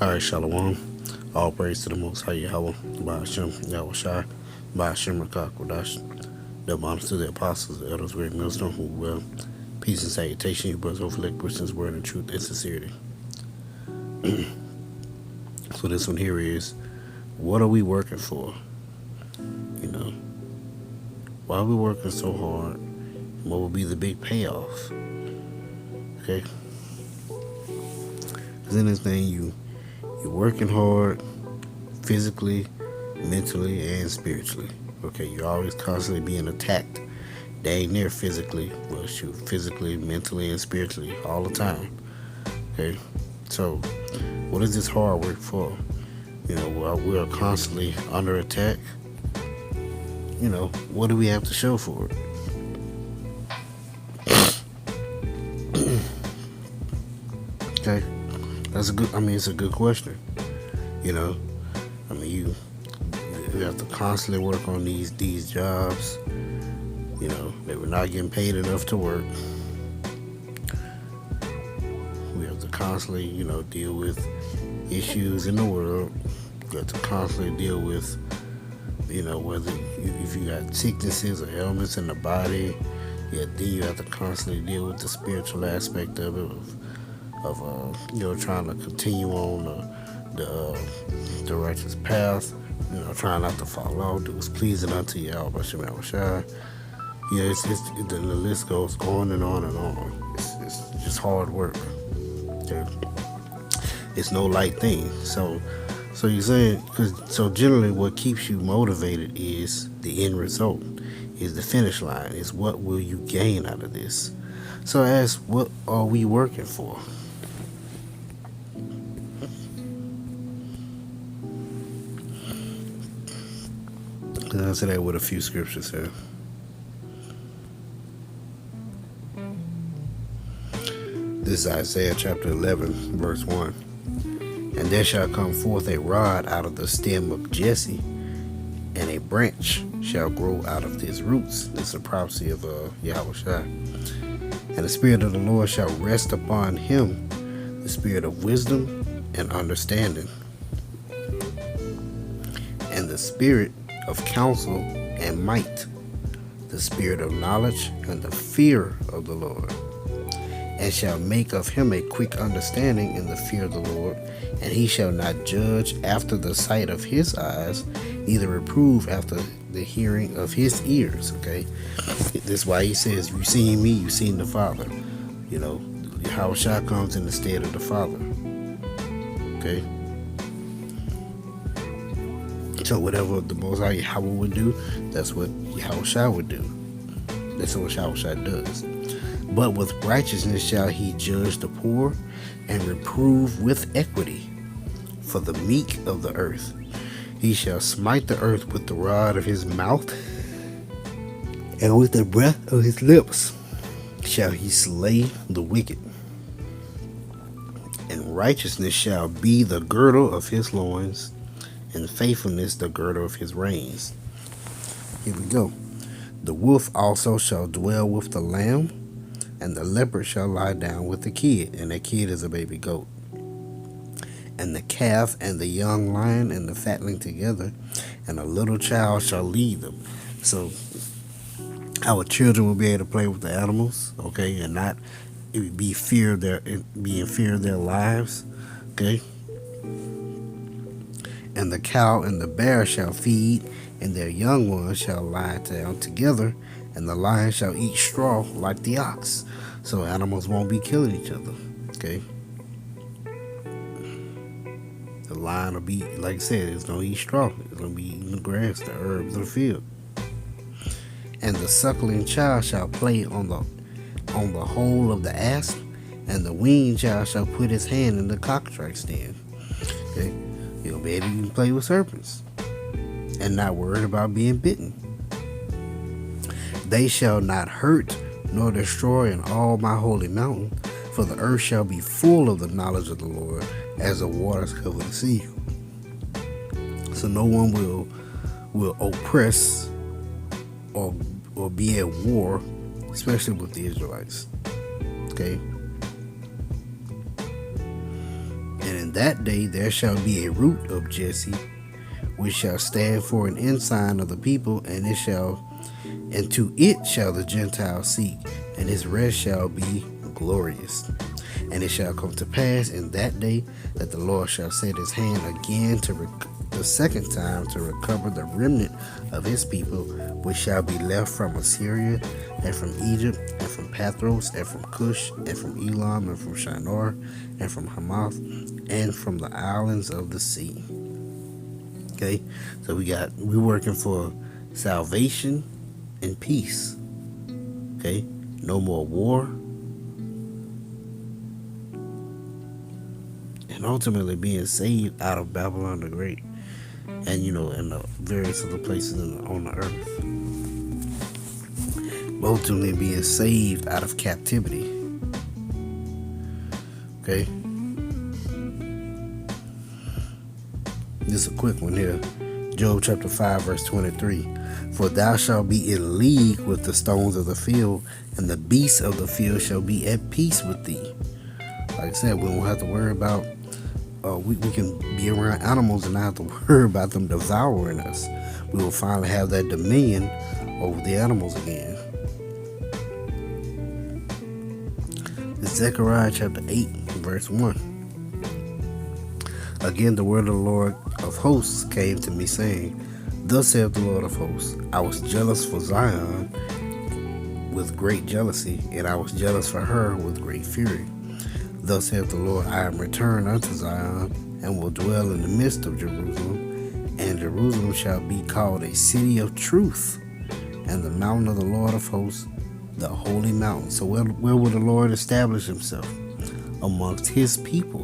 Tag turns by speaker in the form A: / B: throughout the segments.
A: All right, Shalom. All praise to the Most High Yahweh, Ba'ashem, Yahweh Shai, Ba'ashem Rakak Wadash. Double honors to the apostles, the elders, great millstone, who well. Peace and salutation, you brothers, hopefully Christians, word and truth and sincerity. So this one here is, what are we working for? You know, why are we working so hard? What will be the big payoff? Okay? Because in this thing, you're working hard physically, mentally, and spiritually. Okay, you're always constantly being attacked. Dang near physically, well, shoot, physically, mentally, and spiritually all the time. Okay, so what is this hard work for? You know, while we're constantly under attack, you know, what do we have to show for it? Okay, it's a good question. You know, you have to constantly work on these jobs. You know, they were not getting paid enough to work. We have to constantly, you know, deal with issues in the world. You have to constantly deal with, you know, if you got sicknesses or ailments in the body. Yeah, then you have to constantly deal with the spiritual aspect of it, of you know, trying to continue on the righteous path. You know, trying not to fall off. Do what's pleasing unto Yahweh B'Shem Yahweh Shai. Yeah, the list goes on and on and on. It's just hard work. Okay? It's no light thing. So you're saying, so generally what keeps you motivated is the end result, is the finish line, is what will you gain out of this. So I ask, what are we working for? I'll answer that with a few scriptures here. This is Isaiah chapter 11, verse 1. And there shall come forth a rod out of the stem of Jesse, and a branch shall grow out of his roots. This is a prophecy of Yahweh Shai. And the Spirit of the Lord shall rest upon him, the Spirit of wisdom and understanding, and the Spirit of counsel and might, the Spirit of knowledge and the fear of the Lord. And shall make of him a quick understanding in the fear of the Lord, and he shall not judge after the sight of his eyes, neither reprove after the hearing of his ears. Okay, this is why he says, "You seen me, you seen the Father." You know, Yahweh Shai comes in the stead of the Father. Okay, so whatever the Most High Yahweh would do, that's what Yahweh Shai would do. That's what Yahweh Shai does. But with righteousness shall he judge the poor, and reprove with equity for the meek of the earth. He shall smite the earth with the rod of his mouth, and with the breath of his lips shall he slay the wicked. And righteousness shall be the girdle of his loins, and faithfulness the girdle of his reins. Here we go. The wolf also shall dwell with the lamb, and the leopard shall lie down with the kid, and that kid is a baby goat. And the calf and the young lion and the fatling together, and a little child shall lead them. So our children will be able to play with the animals, okay, and not be in fear of their lives, okay. And the cow and the bear shall feed, and their young ones shall lie down together, and the lion shall eat straw like the ox. So animals won't be killing each other. Okay. The lion will be, like I said, it's gonna eat straw. It's gonna be eating the grass, the herbs of the field. And the suckling child shall play on the hole of the asp, and the weaned child shall put his hand in the cockatrice's den. Okay. You'll be able to play with serpents, and not worried about being bitten. They shall not hurt nor destroy in all my holy mountain, for the earth shall be full of the knowledge of the Lord, as the waters cover the sea. So no one will oppress or be at war, especially with the Israelites. Okay. And in In that day there shall be a root of Jesse, which shall stand for an ensign of the people, and to it shall the Gentiles seek, and his rest shall be glorious. And it shall come to pass in that day that the Lord shall set his hand again the second time to recover the remnant of his people, which shall be left from Assyria, and from Egypt, and from Pathros, and from Cush, and from Elam, and from Shinar, and from Hamath, and from the islands of the sea. Okay, so we're working for salvation and peace. Okay, no more war, and ultimately being saved out of Babylon the Great, and in the various other places on the earth. Ultimately being saved out of captivity. Okay, this is a quick one here. Job chapter 5 verse 23. For thou shalt be in league with the stones of the field, and the beasts of the field shall be at peace with thee. Like I said, we don't have to worry about, we can be around animals and not have to worry about them devouring us. We will finally have that dominion over the animals again. Zechariah chapter 8 verse 1. Again the word of the Lord of hosts came to me, saying, Thus saith the Lord of hosts, I was jealous for Zion with great jealousy, and I was jealous for her with great fury. Thus saith the Lord, I am returned unto Zion, and will dwell in the midst of Jerusalem, and Jerusalem shall be called a city of truth, and the mountain of the Lord of hosts, the holy mountain. So where will the Lord establish himself? Amongst his people,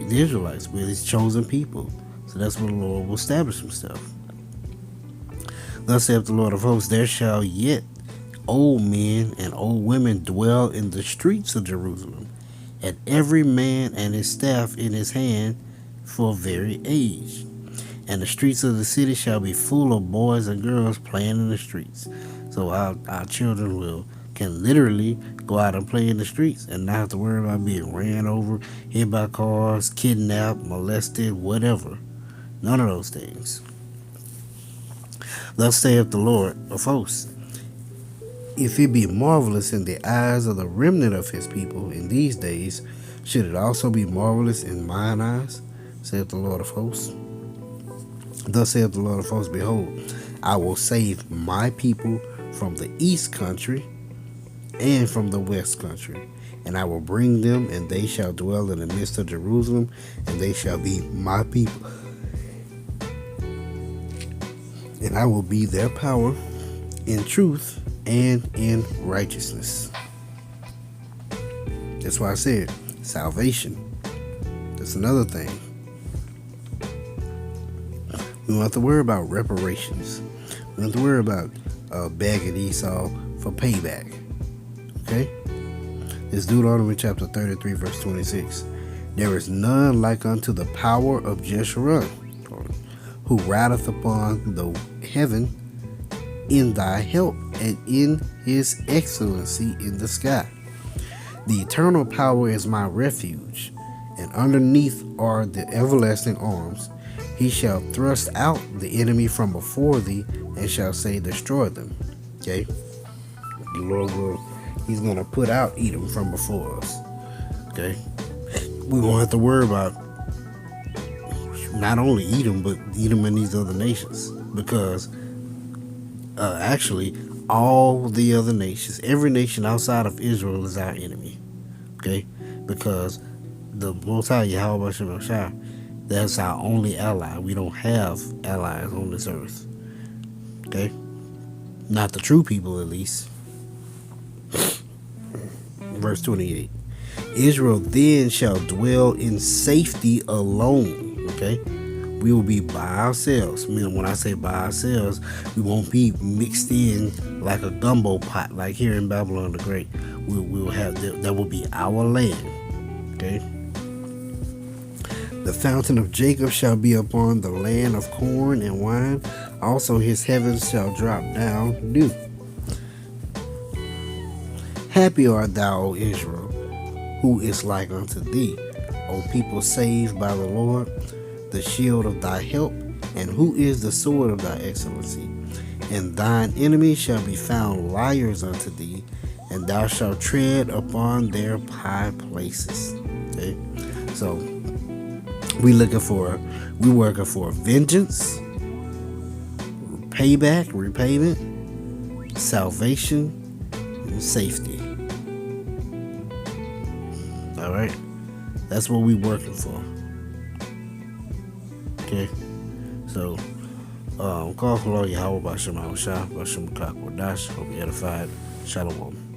A: the Israelites, with his chosen people. So that's where the Lord will establish himself. Thus saith the Lord of hosts, there shall yet old men and old women dwell in the streets of Jerusalem, and every man and his staff in his hand for very age. And the streets of the city shall be full of boys and girls playing in the streets. So our children can literally go out and play in the streets and not have to worry about being ran over, hit by cars, kidnapped, molested, whatever. None of those things. Thus saith the Lord of hosts, if it be marvelous in the eyes of the remnant of his people in these days, should it also be marvelous in mine eyes, saith the Lord of hosts. Thus saith the Lord of hosts, behold, I will save my people from the east country and from the west country, and I will bring them, and they shall dwell in the midst of Jerusalem, and they shall be my people, and I will be their power in truth and in righteousness. That's why I said salvation. That's another thing. We don't have to worry about reparations. We don't have to worry about begging Esau for payback. Okay? It's Deuteronomy chapter 33 verse 26. There is none like unto the power of Jeshurun, who rideth upon the heaven in thy help, and in his excellency in the sky. The eternal power is my refuge, and underneath are the everlasting arms. He shall thrust out the enemy from before thee, and shall say, destroy them. Okay? The Lord he's going to put out Edom from before us. Okay? We won't have to worry about not only Edom, but Edom and these other nations. Because actually, all the other nations, every nation outside of Israel is our enemy. Okay? Because the Most High Yahweh Shah, that's our only ally. We don't have allies on this earth. Okay? Not the true people, at least. Verse 28. Israel then shall dwell in safety alone. Okay? We will be by ourselves. I mean, when I say by ourselves, we won't be mixed in like a gumbo pot, like here in Babylon the Great. We will have that will be our land. Okay? The fountain of Jacob shall be upon the land of corn and wine. Also his heavens shall drop down dew. Happy art thou, O Israel, who is like unto thee, O people saved by the Lord, the shield of thy help, and who is the sword of thy excellency? And thine enemies shall be found liars unto thee, and thou shalt tread upon their high places. Okay, so we working for vengeance, payback, repayment, salvation, and safety. All right, that's what we working for. Okay, so call for Lord Yahweh Bashem Shah, Bashem Kakwadash. Hope you edified. Shalom.